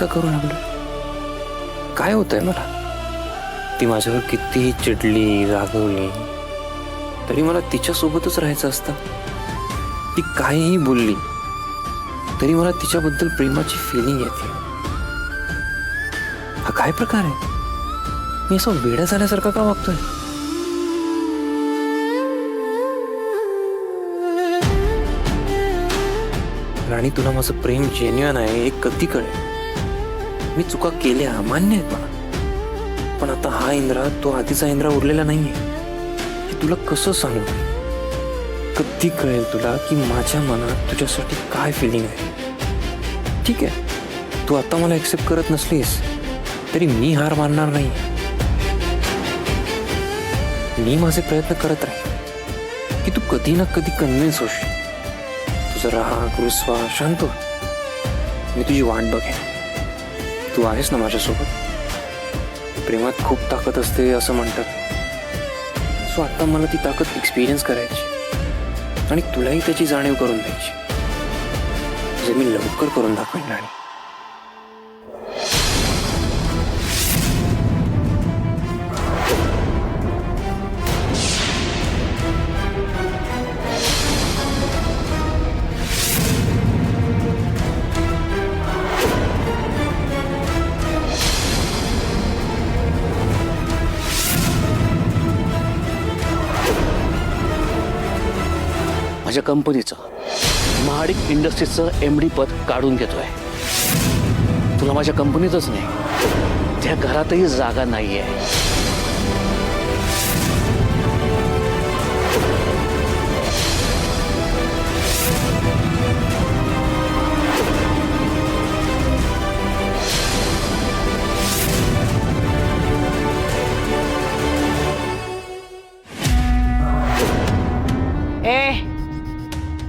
का करू लागलो? काय होतंय मला? ती माझ्यावर कितीही चिडली रागवली तरी मला तिच्यासोबतच राहायचं असतं. ती काहीही बोलली तरी मला तिच्याबद्दल प्रेमाची फिलिंग येते. हा काय प्रकार आहे? मी असं वेडा झाल्यासारखं का वागतोय? राणी, तुला माझं प्रेम जेन्युइन आहे हे कधी कळेल? मी चुका केल्या मान्य आहेत मला, पण आता हा इंद्रा तो आधीचा इंद्रा उरलेला नाहीये. हे तुला कसं सांगू? कधी कळेल तुला की माझ्या मनात तुझ्यासाठी काय फिलिंग आहे? ठीक आहे, तू आता मला एक्सेप्ट करत नसलीस तरी मी हार मानणार नाही. मी माझे प्रयत्न करत राहीन की तू कधी ना कधी कन्व्हिन्स होशील. तुझा राग रुसवा शांत हो. मी तुझी वाट बघेन. तू आहेस ना माझ्यासोबत? प्रेमात खूप ताकद असते असं म्हणतात. सो आता मला ती ताकद एक्सपिरियन्स करायची आणि तुलाही त्याची जाणीव करून द्यायची, जे मी लवकर करून दाखवेन राणी. माझ्या कंपनीचं महाडिक इंडस्ट्रीजचं MD पद काढून घेतोय. तुला माझ्या कंपनीतच नाही, त्या घरातही जागा नाहीये.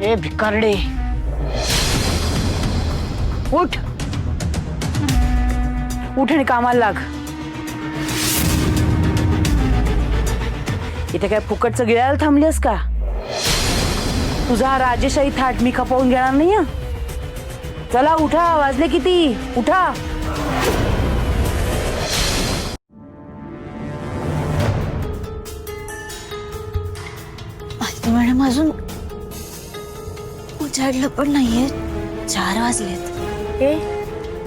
ए भिकारडे, उठ उठ आणि कामाला लाग. इथे काय फुकटचं गिळायला थांबलीस का? तुझा हा राजेशाही थाट मी खपवून घेणार नाही. चला उठा, वाजले किती? उठा. मॅडम अजून उजाडलं पण नाहीये, 4 वाजलेत. ए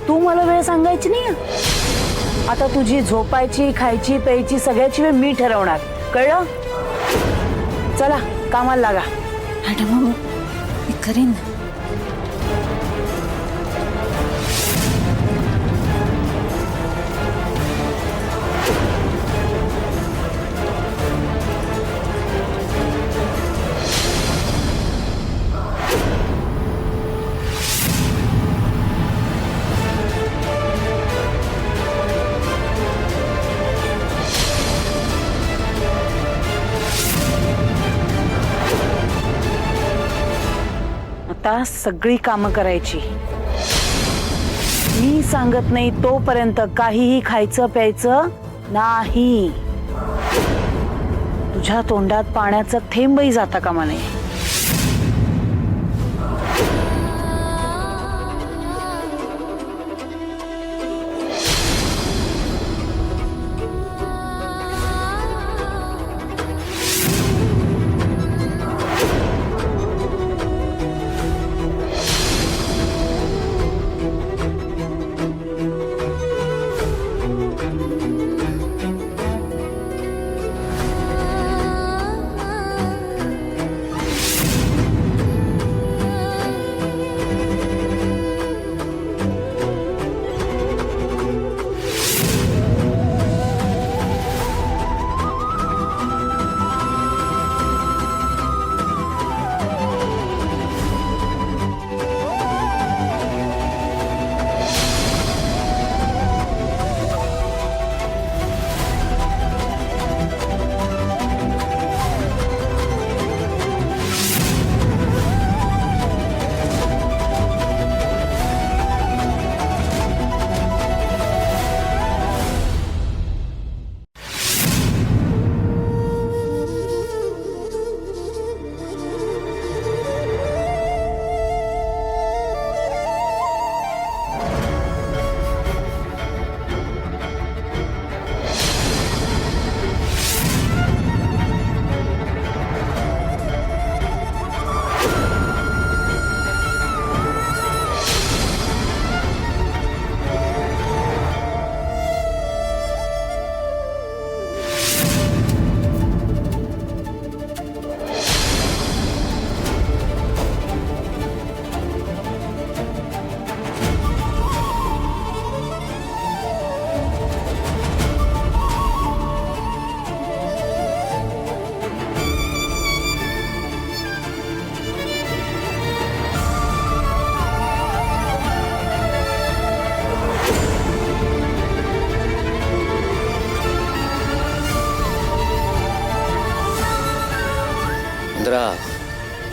तू मला वेळ सांगायची नाही. आता तुझी झोपायची खायची प्यायची सगळ्याची वेळ मी ठरवणार, कळलं? चला कामाला लागा. मॅडम मी करीन. आता सगळी कामं करायची. मी सांगत नाही तोपर्यंत काहीही खायचं प्यायचं नाही. तुझ्या तोंडात पाण्याचा थेंबही जाता कामा नये.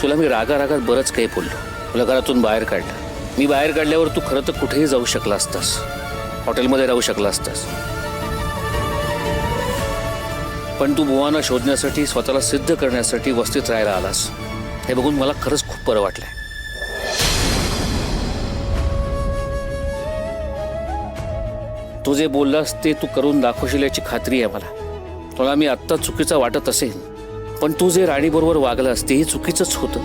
तुला मी रागारागात बरंच काही बोललो, तुला घरातून बाहेर काढलं. मी बाहेर काढल्यावर तू खरं तर कुठेही जाऊ शकला असतास, हॉटेलमध्ये राहू शकला असतास. पण तू बुवांना शोधण्यासाठी, स्वतःला सिद्ध करण्यासाठी वस्तीत राहायला आलास. हे बघून मला खरंच खूप बरं वाटलंय. तू जे बोललास ते तू करून दाखवशील याची खात्री आहे मला. तुला मी आत्ता चुकीचा वाटत असेल, पण तू जे राणीबरोबर वागलास तेही चुकीचंच होतं.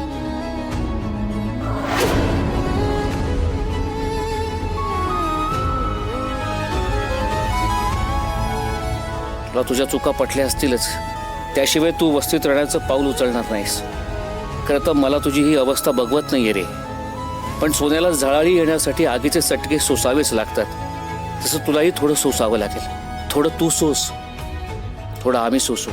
तुला तुझ्या चुका पटल्या असतीलच, त्याशिवाय तू वस्तीत राहण्याचं पाऊल उचलणार नाहीस. खरं तर मला तुझी ही अवस्था बघवत नाहीये रे, पण सोन्याला झळाळी येण्यासाठी आगीचे चटके सोसावेच लागतात. तसं तुलाही थोडं सोसावं लागेल. थोडं तू सोस, थोडं आम्ही सोसू.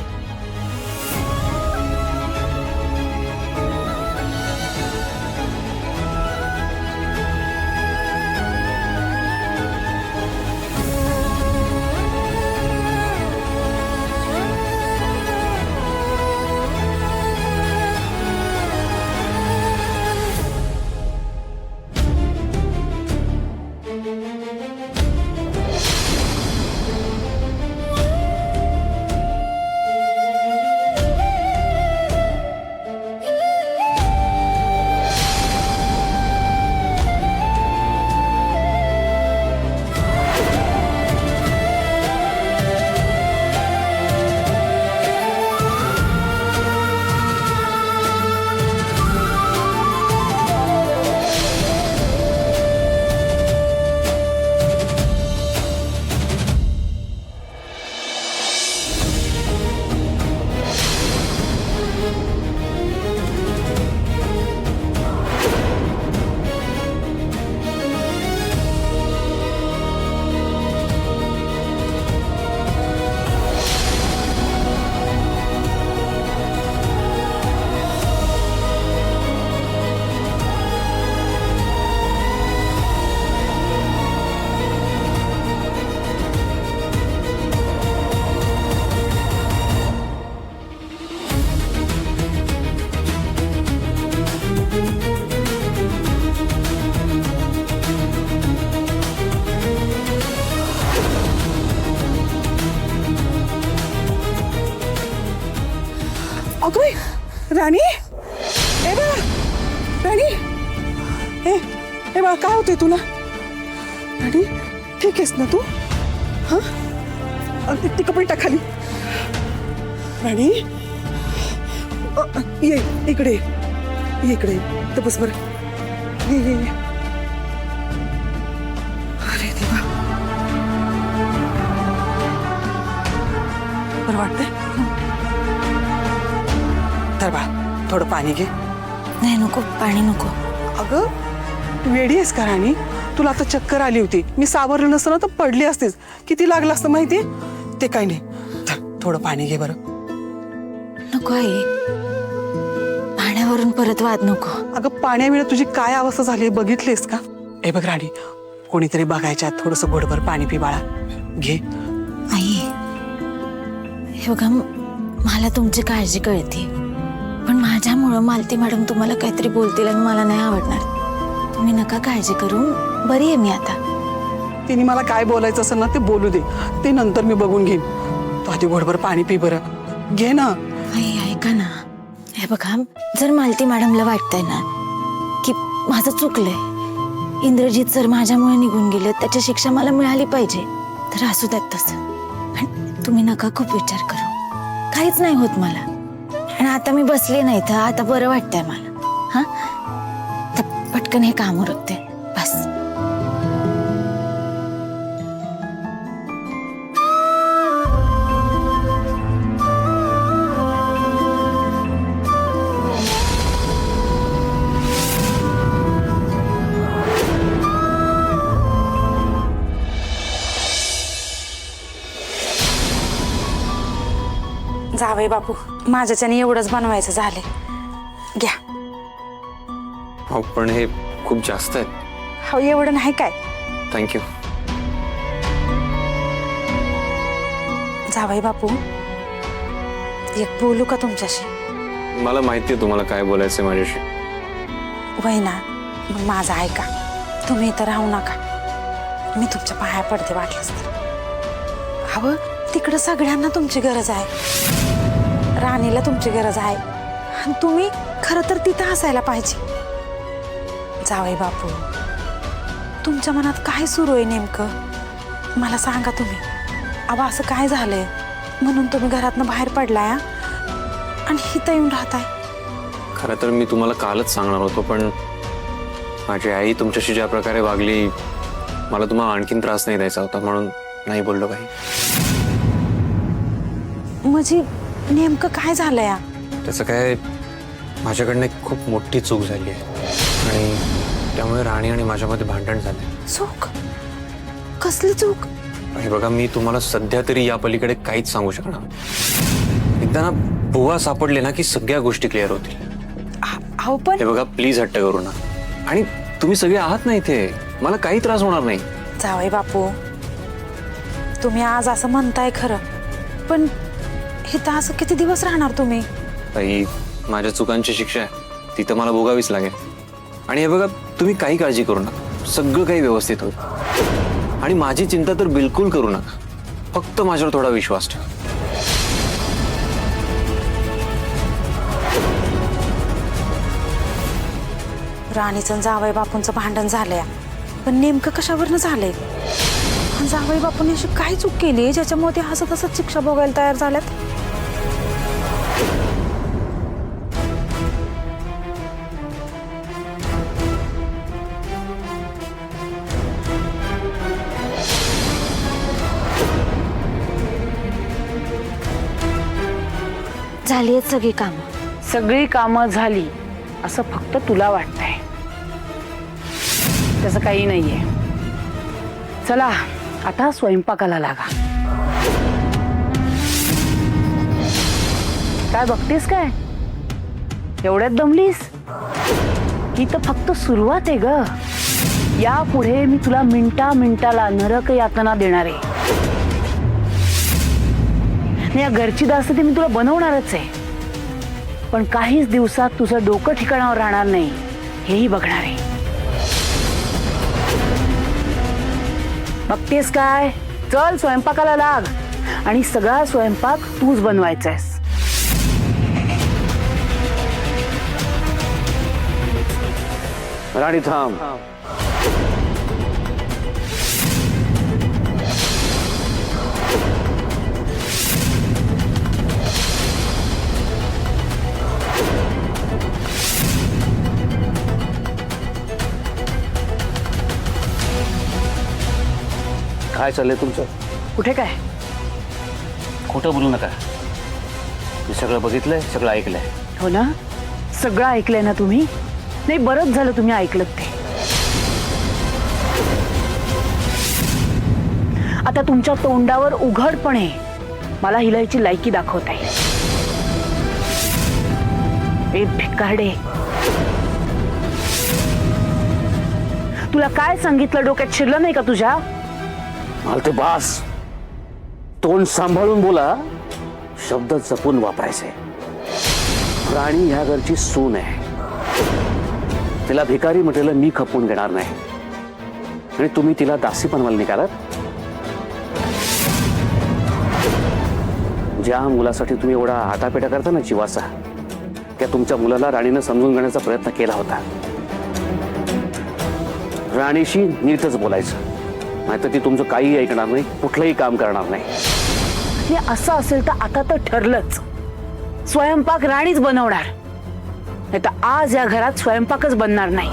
अगं राणी, ए बाळा, राणी, ए बाळा, काय होतंय तुला? राणी, ठीक आहेस ना तू? हा, ती कपडे टाक खाली. राणी, ये इकडे, ये इकडे, तर बस बरं. ये. अरे देवा, बरं वाटतंय? तर बा, थोडं पाणी घे. नाही नको, पाणी नको. अगं वेडी आहेस का राणी? तुला आता चक्कर आली होती, मी सावरलं नसतं ना तर पडली असतेस. किती लागलं असतं माहिती? ते काही नाही. थोडं पाणी घे बरं. नको आई, पाण्यावरून परत वाद नको. अगं पाण्यामुळे तुझी काय अवस्था झाली बघितलीस का? ए बघ राणी, कोणीतरी बघायच्या थोडंसं घोटभर पाणी पी बाळा, घे. आई, हे बघा, मला तुमची काळजी कळते, पण माझ्यामुळं मालती मॅडम तुम्हाला काहीतरी बोलतील आणि मला नाही आवडणार. तुम्ही नका काळजी करू, बरी आहे मी आता. तिने मला काय बोलायचं असेल ना ते बोलू दे, ते नंतर मी बघून घेईन. तू आधी घोटभर पाणी पी बरं, घे ना. आई ऐका ना, हे बघा, जर मालती मॅडमला वाटतंय ना की माझं चुकलंय, इंद्रजीत जर माझ्यामुळे निघून गेले, त्याची शिक्षा मला मिळाली पाहिजे, तर असू द्यात तसं. पण तुम्ही नका खूप विचार करू, काहीच नाही होत मला. आणि आता मी बसले नाही तर आता बरं वाटतंय मला. हा, तर पटकन हे काम उरकते बस. जावई बापू, माझ्याच्याने एवढंच बनवायचं झाले, घ्या. हो पण हे खूप जास्त आहे. हो, एवढं नाही काय. थँक्यू. जावई बापू, एक बोलू का तुमच्याशी? मला माहिती आहे तुम्हाला काय बोलायचंय माझ्याशी. वहिना, मग माझं ऐका. तुम्ही इथं राहू नका. मी तुमच्या पाया पडते वाटलंच तर. हवं तिकडं सगळ्यांना तुमची गरज आहे. राणीला तुमची गरज आहे. आणि तुम्ही खरं तर तिथं असायला पाहिजे. जावई बापू, तुमच्या मनात काय सुरू आहे नेमकं मला सांगा तुम्ही. अहो असं काय झालंय म्हणून तुम्ही घरातनं बाहेर पडलाय आणि इथं येऊन राहताय? खरं तर मी तुम्हाला कालच सांगणार होतो, पण माझी आई तुमच्याशी ज्या प्रकारे वागली, मला तुम्हाला आणखीन त्रास नाही द्यायचा होता म्हणून नाही बोललो काही. म्हणजे नेमकं काय झालंय? त्याचं काय, माझ्याकडनं एक खूप मोठी चूक झाली आहे आणि त्यामुळे राणी आणि माझ्यामध्ये भांडण झाले. चूक? कसली चूक? हे बघा, मी तुम्हाला सध्या तरी या पलीकडे काहीच सांगू शकणार नाही. एकदा ना बुवा सापडले ना की सगळ्या गोष्टी क्लिअर होतील. अहो पण हे बघा, प्लीज हट्ट करू ना. आणि तुम्ही सगळे आहात ना इथे, मला काही त्रास होणार नाही. जावई बापू, तुम्ही आज असं म्हणताय खरं, पण इथं असं किती दिवस राहणार तुम्ही? ताई, माझ्या चुकांची शिक्षा आहे, ती तर मला भोगावीच लागेल. आणि हे बघा, तुम्ही काही काळजी करू नका, सगळं काही व्यवस्थित होईल. आणि माझी चिंता तर बिलकुल करू नका, फक्त माझ्यावर थोडा विश्वास ठेवा. राणीचं जावई बापूंचं भांडण झालंय, पण नेमकं कशावरनं झालंय? आणि जावई बापूंनी अशी काय चूक केली ज्याच्यामुळे ते असं तसं शिक्षा भोगायला तयार झाल्यात? झाली आहेत सगळी कामं. सगळी कामं झाली असं फक्त तुला वाटतंय. तसं काही नाहीये. चला आता स्वयंपाकाला लागा. काय बघतेस काय? एवढ्यात दमलीस? ही तर फक्त सुरुवात आहे ग. यापुढे मी तुला मिनिटाला नरक यातना देणार आहे. या घरची दास्ती मी तुला बनवणारच आहे, पण काहीच दिवसात तुझं डोकं ठिकाणावर राहणार नाही हेही बघणार आहे. बघतेस काय? चल स्वयंपाकाला लाग आणि सगळा स्वयंपाक तूच बनवायचा आहेस. राणी थांब. काय चाललंय तुमचं? कुठे काय? खोटं बोलू नका. मी सगळं बघितलंय, सगळं ऐकलंय. हो ना, सगळं ऐकलंय ना तुम्ही? नाही, बरंच झालं तुम्ही ऐकलं ते. आता तुमच्या तोंडावर उघडपणे मला हिलायची लायकी दाखवता येईल. ए भिकारडे, तुला काय सांगितलं डोक्यात शिरलं नाही का तुझ्या? मला ते बास. तोंड सांभाळून बोला, शब्द जपून वापरायचे. राणी ह्या घरची सून आहे. तिला भिकारी म्हटलेलं मी खपवून घेणार नाही. आणि तुम्ही तिला दासी बनवायला निघालात. ज्या मुलासाठी तुम्ही एवढा आटापेटा करता ना जीवाचा, त्या तुमच्या मुलाला राणीनं समजून घेण्याचा प्रयत्न केला होता. राणीशी नीटच बोलायचं, नाहीतर ती तुमचं काही ऐकणार नाही, कुठलंही काम करणार नाही. हे असं असेल तर आता तर ठरलंच, स्वयंपाक राणीच बनवणार. नाही तर आज या घरात स्वयंपाकच बनणार नाही.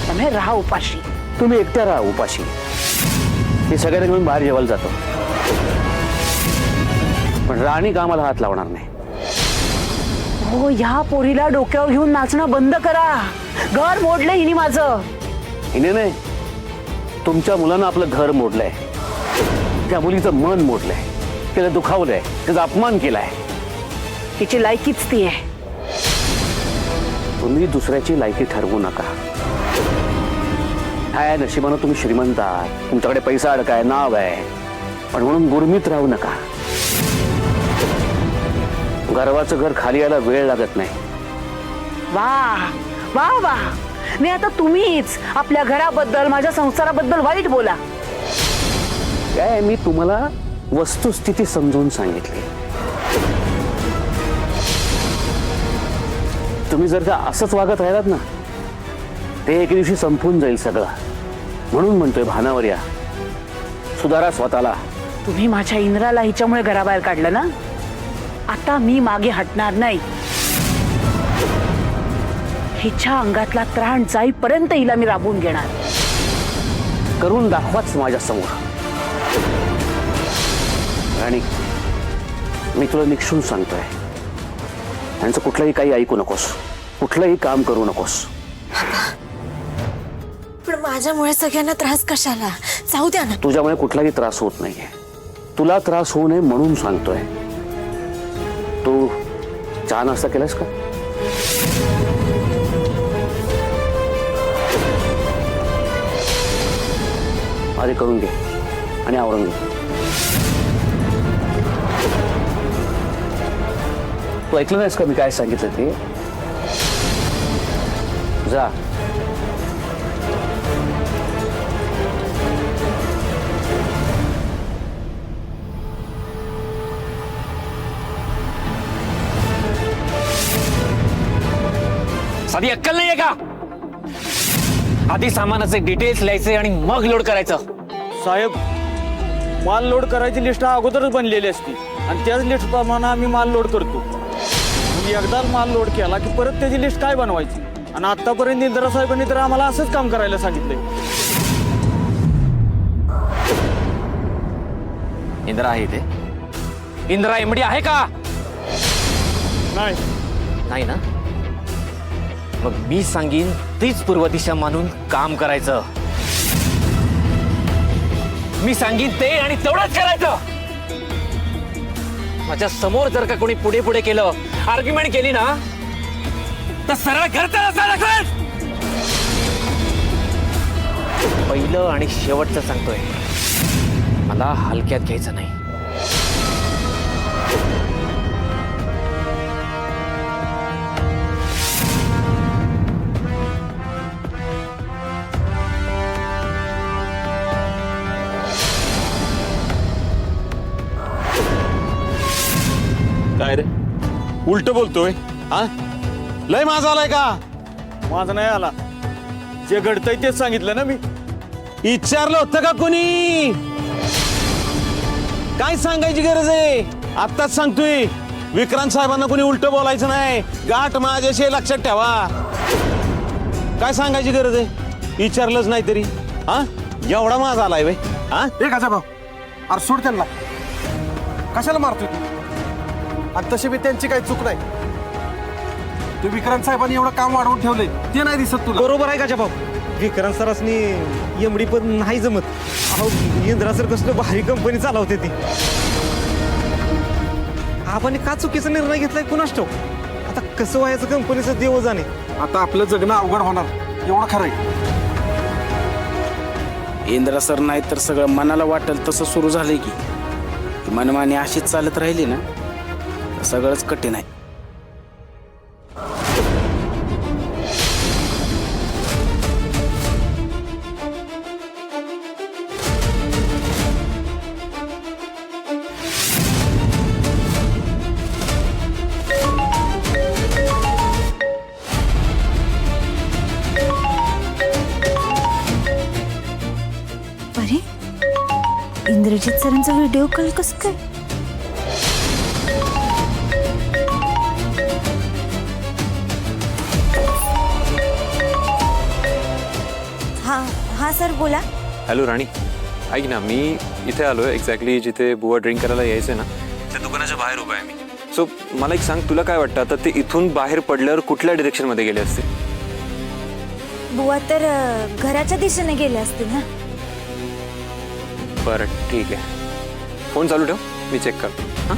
त्यामुळे राहा उपाशी. तुम्ही एकट्या राहा उपाशी. मी सगळ्यांना घेऊन बाहेर जेवायला जातो, पण राणी कामाला हात लावणार नाही. हो, ह्या पोरीला डोक्यावर घेऊन नाचणं बंद करा. घर मोडलं हिने माझं. हिने नाही, तुमच्या मुलानं आपलं घर मोडलंय. त्या मुलीचं मन मोडलंय, त्याला दुखावलंय, त्याचा अपमान केलाय. तिची लायकीच ती आहे. तुम्ही दुसऱ्याची लायकी ठरवू नका. हाय, नशिबानं तुम्ही श्रीमंत आहात, तुमच्याकडे पैसा अडकाय, नाव आहे, पण म्हणून गुरमीत राहू नका. गर्वाचं घर खाली यायला वेळ लागत नाही. वा वा वा, नाही आता तुम्हीच आपल्या घराबद्दल, माझ्या संसाराबद्दल वाईट बोला. काय मी तुम्हाला वस्तुस्थिती समजून सांगितली. तुम्ही जर का असंच वागत राहिलात ना, ते एके दिवशी संपून जाईल सगळं. म्हणून म्हणतोय भानावर या, सुधारा स्वतःला. तुम्ही माझ्या इंद्राला हिच्यामुळे घराबाहेर काढलं ना, आता मी मागे हटणार नाही. हिच्या अंगातला त्राण जाईपर्यंत हिला मी राबवून घेणार. करून दाखवाच माझ्या समोर. आणि मी तुला निक्षून सांगतोय, त्यांचं कुठलंही काही ऐकू नकोस, कुठलंही काम करू नकोस. पण माझ्यामुळे सगळ्यांना त्रास कशाला? जाऊ द्या ना. तुझ्यामुळे कुठलाही त्रास होत नाहीये. तुला त्रास होऊ नये म्हणून सांगतोय. तू चहा नाश्ता केलास का? आधी करून घे आणि आवरून घे. तू ऐकलं नाहीस का मी काय सांगितलं ते? जा. साधी अक्कल नाहीये का? आधी सामानाचे डिटेल्स लिहायचे आणि मग लोड करायचं. साहेब, माल लोड करायची लिस्ट अगोदरच बनलेली असती आणि त्याच लिस्ट प्रमाणे आम्ही माल लोड करतो. मग एकदा माल लोड केला की परत त्याची लिस्ट काय बनवायची? आणि आतापर्यंत इंदिरा साहेबांनी तर आम्हाला असंच काम करायला सांगितलंय. इंदिरा आहे इथे? इंदिरा एमडी आहे का? नाही. नाही ना? मग मी सांगीन तीच पूर्व दिशा मानून काम करायचं. मी सांगीन ते आणि तेवढंच करायचं. माझ्या समोर जर का कोणी पुढे पुढे केलं, आर्ग्युमेंट केली ना, तर सरळ घरचं असायला लागेल. पहिलं आणि शेवटचं सांगतोय, मला हलक्यात घ्यायचं नाही. काय रे, उलट बोलतोय? हा, लय माझा आलाय का? माझं नाही आला. जे घडतंय तेच सांगितलं ना मी. विचारलं होतं का कोणी? काय सांगायची गरज आहे? आत्ताच सांगतोय, विक्रांत साहेबांना कोणी उलट बोलायचं नाही. गाठ माझ्याशी लक्षात ठेवा. काय सांगायची गरज आहे? विचारलंच नाही तरी हा एवढा माझा आलाय वे. हा, एक हजार भाऊ, अरे सोड त्यांना. कशाला मारतोय तू? आणि तशी मी त्यांची काही चूक नाही. तू विक्रांत साहेबांनी एवढं काम वाढवून ठेवलंय ते नाही दिसत तुला? बरोबर आहे का भाऊ? विक्रांत सरासनी एमडी पण नाही जमत. अहो, इंद्रा सर कसलं भारी कंपनी चालवते ती. आपण का चुकीचा निर्णय घेतलाय कुणास ठाऊक. आता कसं व्हायचं कंपनीचं देव जाणे. आता आपलं जगणं अवघड होणार, एवढं खरंय. इंदिरा सर नाही तर सगळं मनाला वाटेल तसं सुरू झालंय की. मनमानी अशीच चालत राहिली ना, तर सगळंच कठीण आहे. अरे, इंद्रजित सरांचा व्हिडिओ कॉल कसं काय? हा सर बोला. हॅलो राणी, ऐक ना, मी इथे आलो आहे एक्झॅक्टली जिथे बुवा ड्रिंक करायला यायचं ना, त्या दुकानाच्या बाहेर उभा आहे मी. सो मला एक सांग, तुला काय वाटतं आता ते इथून बाहेर पडल्यावर कुठल्या डिरेक्शनमध्ये गेले असते? बुवा तर घराच्या दिशेने गेले असतील ना. बरं ठीक आहे, फोन चालू ठेव, मी चेक करतो. हां,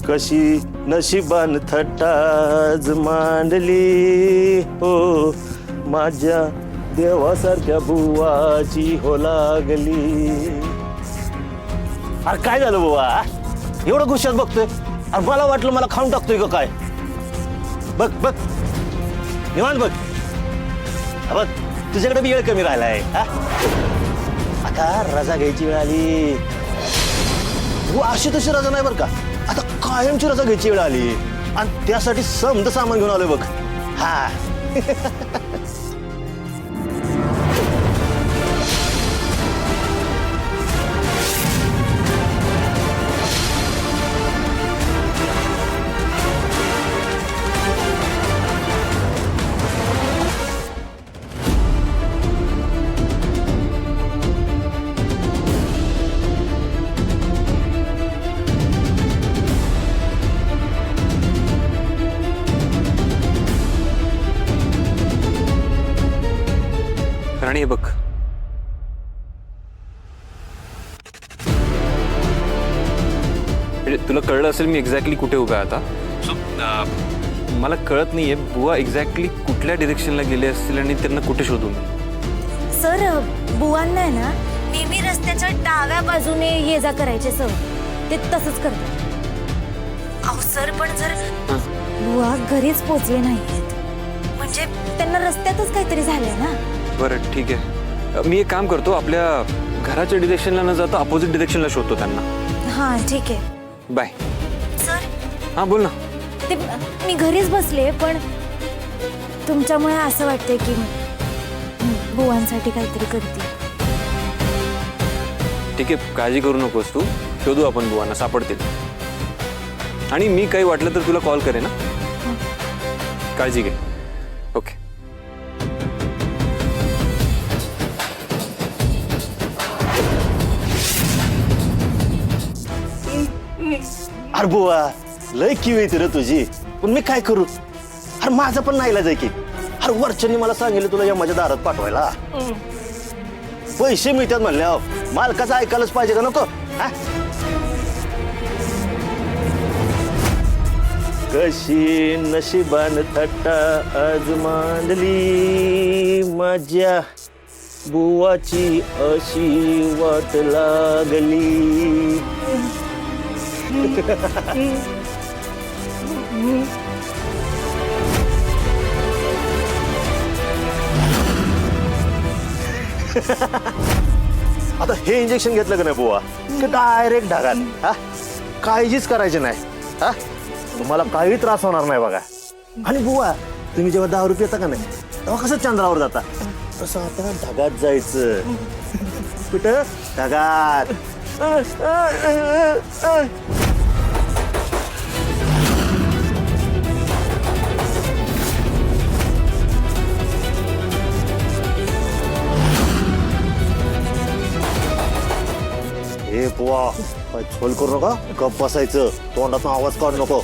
कशी नशिबान थट्टाज मांडली हो माझ्या देवासारख्या बुवाची हो लागली. अरे काय झालं बुवा एवढं गुशात बघतोय. अरे मला वाटलं मला खाऊन टाकतोय का काय. बघ बघ निवांत बघ. बघ तुझ्याकडे बी वेळ कमी राहिलाय. आता रजा घ्यायची वेळ आली. अशी तशी रजा नाही बरं का. आता कायमची रजा घ्यायची वेळ आली आणि त्यासाठी समद सामान घेऊन आलोय बघ. हा राणी हे बघ म्हणजे तुला कळलं असेल मी एक्झॅक्टली कुठे उभा आहे आता. सो मला कळत नाहीये बुवा एक्झॅक्टली कुठल्या डिरेक्शनला गेले असतील आणि त्यांना कुठे शोधू मी. सर बुवांना आहे ना नेहमी रस्त्याच्या डाव्या बाजूने ये जा करायचे सर. ते तसंच करतात. अहो सर पण जर बुवा घरीच पोचले नाहीत म्हणजे त्यांना रस्त्यातच काहीतरी झालंय ना. बरं ठीक आहे मी एक काम करतो आपल्या घराच्या डिरेक्शनला न जाता अपोजिट डिरेक्शनला शोधतो त्यांना. हां ठीक आहे. बाय. सर हां बोल ना. ते मी घरीच बसले पण तुमच्यामुळे असं वाटतंय की बुवांसाठी काहीतरी करते. ठीक आहे काळजी करू नकोस तू. शोधू आपण बुवांना सापडतील. आणि मी काही वाटलं तर तुला कॉल करेन ना. काळजी घे. ओके. अरे बुवा लय किव येते रे तुझी. पण मी काय करू. अरे माझं पण नाही इलाज आहे की. अरे वरच्यांनी मला सांगितलं तुला या माझ्या दारात पाठवायला. पैसे मिळतात म्हणल्या मालकाचं ऐकायलाच पाहिजे का नको. कशी नशिबान थट्टा आज मांडली माझ्या बुवाची अशी वाट लागली. आता हे इंजेक्शन घेतलं का नाही बुवा की डायरेक्ट ढगात. हा काळजीच करायची नाही. हा तुम्हाला काही त्रास होणार नाही बघा. आणि बुवा तुम्ही जेव्हा दारू पिता का नाही तेव्हा कसं चंद्रावर जाता तसं आता ढगात जायचं. कुठं ढगात. हे बुवा काय छोल करू नका. गप बसायचं. तोंडातून आवाज काढू नको.